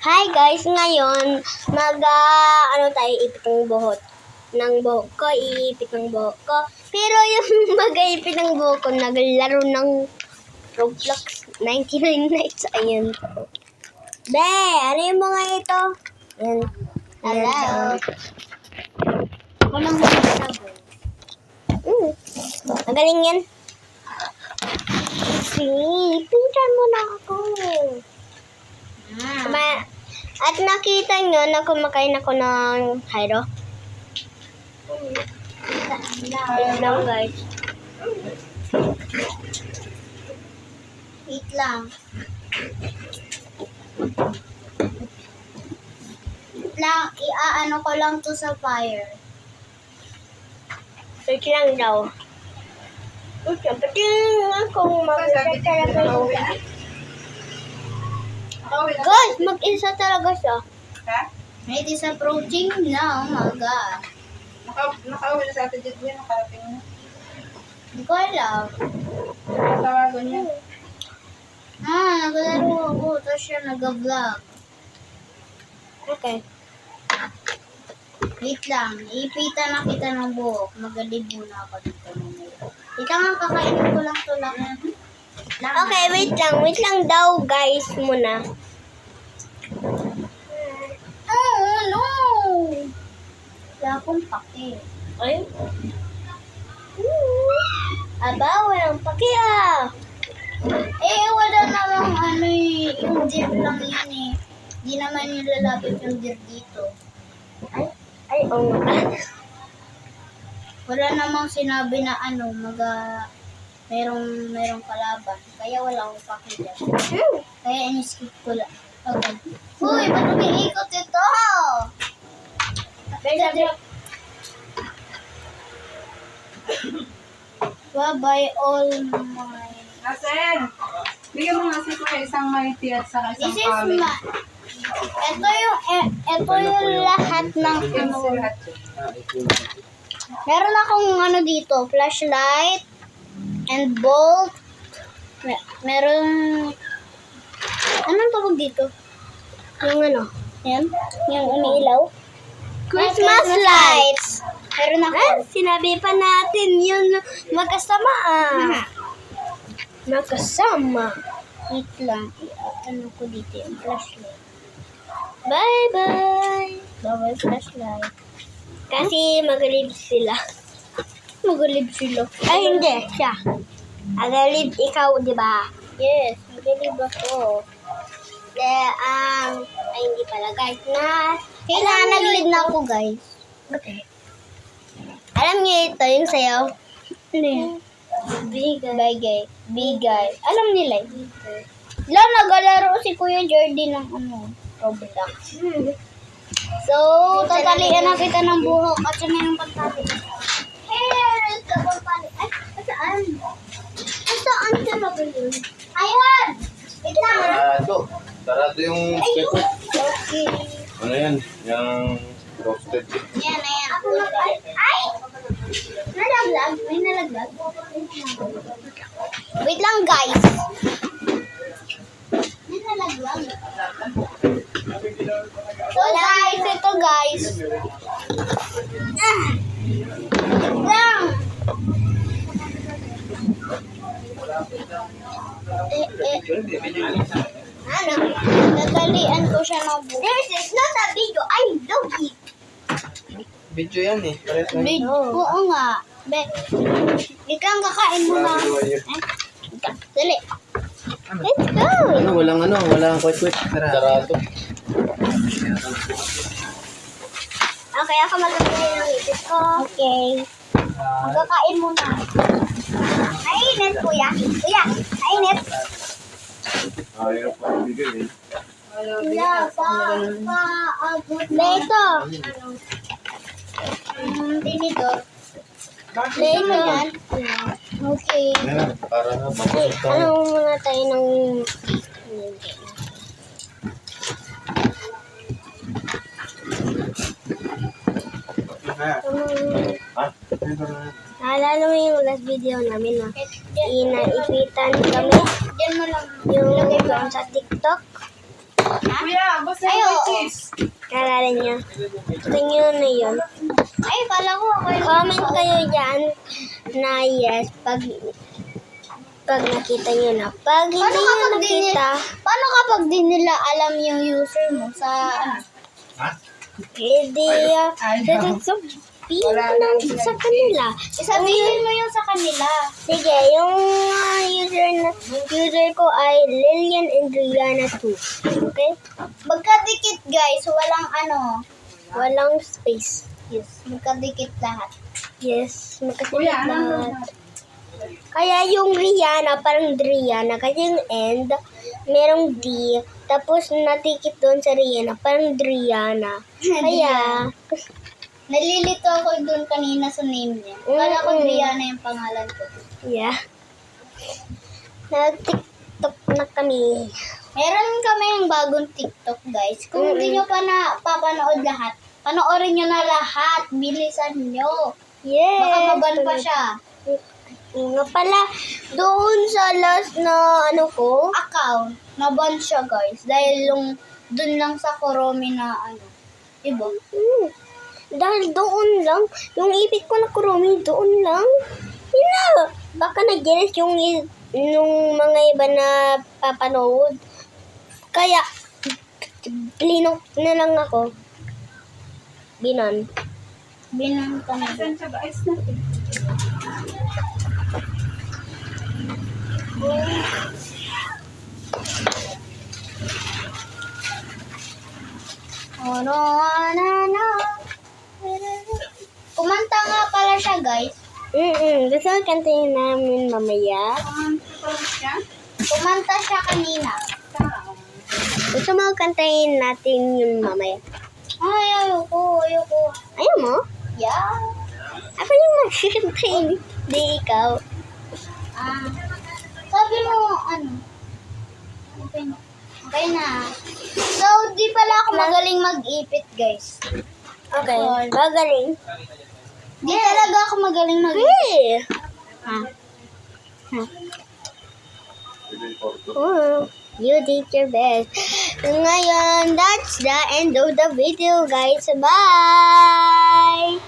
Hi guys, ngayon ano tayo, ipit ng buhok. Ng buhok ko, iipit ng buhok ko. Pero yung mag-iipit ng buhok ko, naglaro ng Roblox 99 nights. Ayun. Be, ano yung mga ito? Ayan. Hello. Ako lang magsasabi. Ang galing yan. See, pintan mo na ako. At nakita nyo na kumakain ako ng Hyro. Wait lang guys. Wait lang. Wait lang, iaano ko lang to sa fire. Search lang daw. Pati akong mag-isa talaga yung... Guys, mag-isa talaga siya. Ha? It is approaching na umaga. Nakauwi na sa atin dito yun, nakarating na. Hindi ko alam. Tawagan niya. Naglaro ako. Tapos siya nag-vlog. Okay. Wait lang. Iipitan na kita ng buhok. Magaling muna ako dito mamaya. Ika nga, kakainin ko lang to lang. Okay, wait lang. Wait lang daw guys muna. Oh, no! Wala akong pake. Ay? Aba, walang paki ah. Wala namang yung deer lang yun eh. Di naman yung lalapit yung deer dito. Ay, oo nga. Wala namang sinabi na merong kalaban. Kaya wala akong pake dyan. Kaya in-skip ko lang. Okay. Uy, ba't umiikot ito? Bye-bye all my... Asen! Bigyan mo nga si Kuya isang mighty at saka isang This is kawit. ito yung lahat ng Meron akong dito, flashlight and bulb. Meron anong tawag dito? Yung ano? Yan, yung umiilaw. Christmas lights. Meron ako. Sinabi pa natin yun magkasama ah. Magkasama. Wait lang, ano ko dito yung flashlight. Bye-bye. Bawal flashlight. Kasi magalib sila. Magulib sila. Ay, hindi. Siya. Magalib ikaw, di ba? Yes, magalib ako. Ay, hindi pala guys. Kaya nag-lead na ako, guys. Okay. Alam niyo ito, yung sayaw? Ano yun? Bigay. Bigay. Alam nila eh. Lang, nagalaro si Kuya Jordy ng Roblox. So, tatalian na kita ng buhok at yun yung pagtali. Here is the company. Ay, saan? Saan siya yun? Ayun! Wait lang. Sarado yung speaker. Okay. Ano yan? Yung roasted. Yan. Ako ay! Nalaglag? May nalaglag? Wait lang, guys. May nalaglag? So, guys, ito, guys. Lang. Ano? Tatalian ko siya ng buhok. This is not a video. I love it. Video yan eh. Pares lang. Oo nga. Ikaw ang kakain mo na. Dali. Let's go. Walang kwit-kwit. Sarado. Okay, ako magkakain ng ipit ko. Okay. Magkakain mo na. Mainit, kuya. Kuya, mainit. Ayaw pa ibigay eh. Wala pa abot na Beto. tinidor. Beto. yan. Okay. Ayan, para na babasok tayo. Ano muna tayo ng... Naalala mo yung last video namin na inaipitan kami Diyan mo lang. yung doon sa TikTok? Kuya, basta Ayun Naalala niyo. Gusto niyo na yun. Ay, kala ko ako yung Comment kayo dyan na yes pag nakita niyo na. Pag hindi Paano niyo kapag di nakita, Paano kapag di nila alam yung user mo sa ano? hindi sasabihin lang sa kanila. Isabihin mo yung sa kanila. Sige, yung user ko ay Lilian Andriana 2. Okay? Magkadikit guys, walang ano. Walang space. Yes, magkadikit lahat. Yes, magkasabit Kuya, ano? lahat. Kaya yung Rihanna, parang Driana. Kasi yung end, merong D. Tapos natikit doon sa Rihanna, parang Driana. Kaya, Nalilito ako doon kanina sa name niya. Kala ko Brianna yung pangalan ko. yeah. Nag-tiktok na kami. Meron kami yung bagong TikTok guys. Kung hindi nyo pa na papanood lahat, panoorin nyo na lahat. Bilisan nyo. Yes. Baka maban pa siya. Nga pala, doon sa last na ano ko, Account, naban siya guys. Dahil doon lang sa Kuromi na ano. Diba? Dahil doon lang, yung ipit ko na kurumi, doon lang. Yun na. Baka nag-jealous yung mga iba na papanood. Kaya, linok na lang ako. Binan. Binan ka na. Saan siya ba? Ayos natin. Oh, no. Kumanta nga pala siya guys. Gusto mo kantayin namin mamaya? Siya? Kumanta siya kanina. Gusto mo kantayin natin yun mamaya? Ay, ayoko. Ayaw mo? Yeah. Ako yung magkantayin. Di ikaw. Sabi mo, ano? Okay na. So, di pala ako magaling mag-ipit, guys. Okay. Magaling. Di talaga ako magaling mag-ipit. Hey! Ha? Oh, you did your best. Ngayon, that's the end of the video, guys. Bye!